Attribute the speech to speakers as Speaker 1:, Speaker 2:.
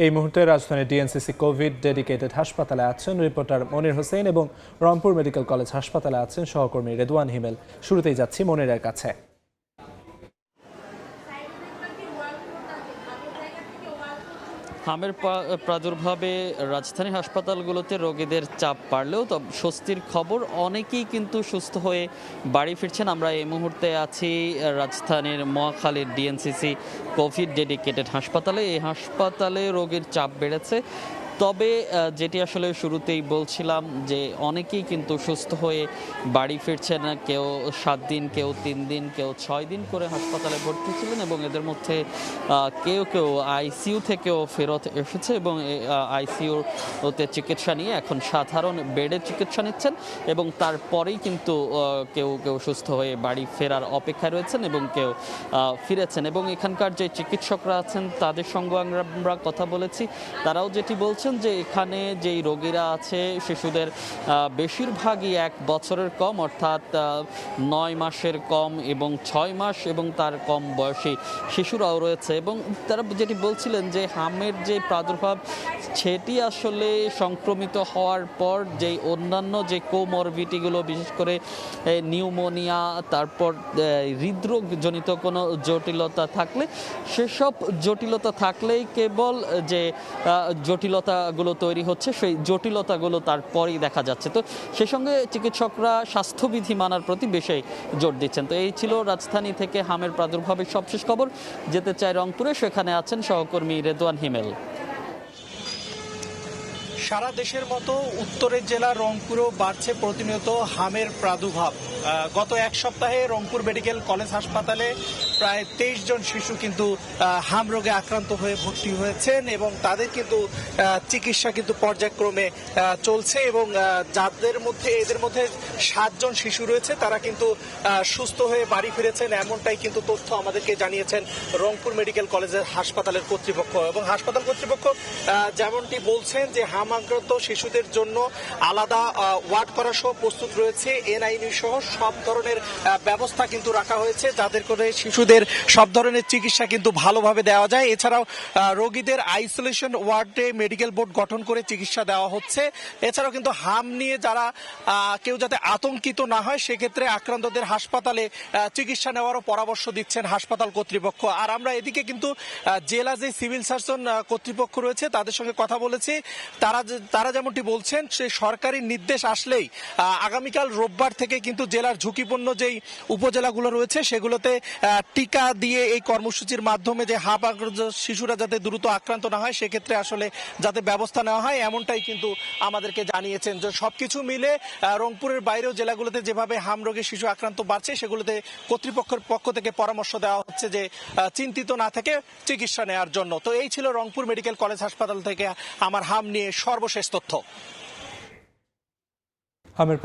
Speaker 1: এই মুহূর্তে রাজধানীর ডিএনসিসি কোভিড ডেডিকেটেড হাসপাতালে আছেন রিপোর্টার মনির হোসেন এবং রংপুর মেডিকেল কলেজ হাসপাতালে আছেন সহকর্মী রেদওয়ান হিমেল। শুরুতেই যাচ্ছি মনিরের কাছে।
Speaker 2: হামের প্রাদুর্ভাবে রাজধানী হাসপাতালগুলোতে রোগীদের চাপ বাড়লেও তবে স্বস্তির খবর, অনেকেই কিন্তু সুস্থ হয়ে বাড়ি ফিরছেন। আমরা এই মুহূর্তে আছি রাজধানীর মহাখালীর ডিএনসিসি কোভিড ডেডিকেটেড হাসপাতালে। এই হাসপাতালে রোগীর চাপ বেড়েছে, তবে যেটি আসলে শুরুতেই বলছিলাম যে অনেকেই কিন্তু সুস্থ হয়ে বাড়ি ফিরছেন। কেউ 7 দিন, কেউ 3 দিন, কেউ 6 দিন করে হাসপাতালে ভর্তি ছিলেন এবং এদের মধ্যে কেউ কেউ আইসিইউ থেকেও ফেরত এসেছে এবং আইসিইউতে চিকিৎসা নিয়ে এখন সাধারণ বেডে চিকিৎসা নিচ্ছেন এবং তারপরেই কিন্তু কেউ কেউ সুস্থ হয়ে বাড়ি ফেরার অপেক্ষায় রয়েছেন এবং কেউ ফিরেছেন। এবং এখানকার যে চিকিৎসকরা আছেন তাদের সঙ্গে আমরা কথা বলেছি, তারাও যেটি বলছেন যে এখানে যেই রোগীরা আছে শিশুদের বেশিরভাগই 1 বছরের কম, অর্থাৎ 9 মাসের কম এবং 6 মাস এবং তার কম বয়সী শিশুরাও রয়েছে। এবং তারা যেটি বলছিলেন যে হামের যে প্রাদুর্ভাব সেটি আসলে সংক্রমিত হওয়ার পর যেই অন্যান্য যে কোমরবিডিটিগুলো, বিশেষ করে নিউমোনিয়া, তারপর হৃদরোগজনিত কোনো জটিলতা থাকলে, সেসব জটিলতা থাকলেই কেবল যে জটিলতাগুলো তৈরি হচ্ছে সেই জটিলতাগুলো তারপরেই দেখা যাচ্ছে। তো সে সঙ্গে চিকিৎসকরা স্বাস্থ্যবিধি মানার প্রতি বেশি জোর দিচ্ছেন। তো এই ছিল রাজধানী থেকে হামের প্রাদুর্ভাবের সবশেষ খবর। যেতে চাই রংপুরে, সেখানে আছেন সহকর্মী রেদওয়ান হিমেল।
Speaker 3: সারা দেশের মতো উত্তরের জেলা রংপুরেও বাড়ছে প্রতিনিয়ত হামের প্রাদুর্ভাব। গত 1 সপ্তাহে রংপুর মেডিকেল কলেজ হাসপাতালে প্রায় 23 জন শিশু কিন্তু হাম রোগে আক্রান্ত হয়ে ভর্তি হয়েছেন এবং তাদের কিন্তু চিকিৎসা কিন্তু পর্যায়ক্রমে চলছে এবং এদের মধ্যে 7 জন শিশু রয়েছে, তারা কিন্তু সুস্থ হয়ে বাড়ি ফিরেছেন, এমনটাই কিন্তু তথ্য আমাদেরকে জানিয়েছেন রংপুর মেডিকেল কলেজের হাসপাতালের কর্তৃপক্ষ। এবং হাসপাতাল কর্তৃপক্ষ যেমনটি বলছেন যে হাম আক্রান্ত শিশুদের জন্য আলাদা ওয়ার্ড করা সহ প্রস্তুত রয়েছে, এনআইভি সহ সব ধরনের ব্যবস্থা কিন্তু রাখা হয়েছে, যাদের করে শিশুদের সব ধরনের চিকিৎসা কিন্তু ভালোভাবে দেওয়া যায়। এছাড়াও রোগীদের আইসোলেশন ওয়ার্ডে মেডিকেল বোর্ড গঠন করে চিকিৎসা দেওয়া হচ্ছে। এছাড়াও কিন্তু হাম নিয়ে যারা কেউ যাতে আতঙ্কিত না হয় সেক্ষেত্রে আক্রান্তদের হাসপাতালে চিকিৎসা নেওয়ারও পরামর্শ দিচ্ছেন হাসপাতাল কর্তৃপক্ষ। আর আমরা এদিকে কিন্তু জেলা যে সিভিল সার্জন কর্তৃপক্ষ রয়েছে তাদের সঙ্গে কথা বলেছি, তারা যেমনটি বলছেন সে সরকারি নির্দেশ আসলেই আগামীকাল রোববার থেকে কিন্তু জেলার ঝুঁকিপূর্ণ যেই উপজেলাগুলো রয়েছে সেগুলোতে টিকা দিয়ে এই কর্মসূচির মাধ্যমে যে হাম আক্রান্ত শিশুরা যাতে দ্রুত আক্রান্ত না হয় সেক্ষেত্রে আসলে যাতে ব্যবস্থা নেওয়া হয়, এমনটাই কিন্তু আমাদেরকে জানিয়েছেন। যে সবকিছু মিলে রংপুরের বাইরেও জেলাগুলোতে যেভাবে হাম রোগে শিশু আক্রান্ত বাড়ছে সেগুলোতে কর্তৃপক্ষের পক্ষ থেকে পরামর্শ দেওয়া হচ্ছে যে চিন্তিত না থেকে চিকিৎসা নেওয়ার জন্য। তো এই ছিল রংপুর মেডিকেল কলেজ হাসপাতাল থেকে আমার হাম নিয়ে সর্বশেষ তথ্য।
Speaker 1: হামের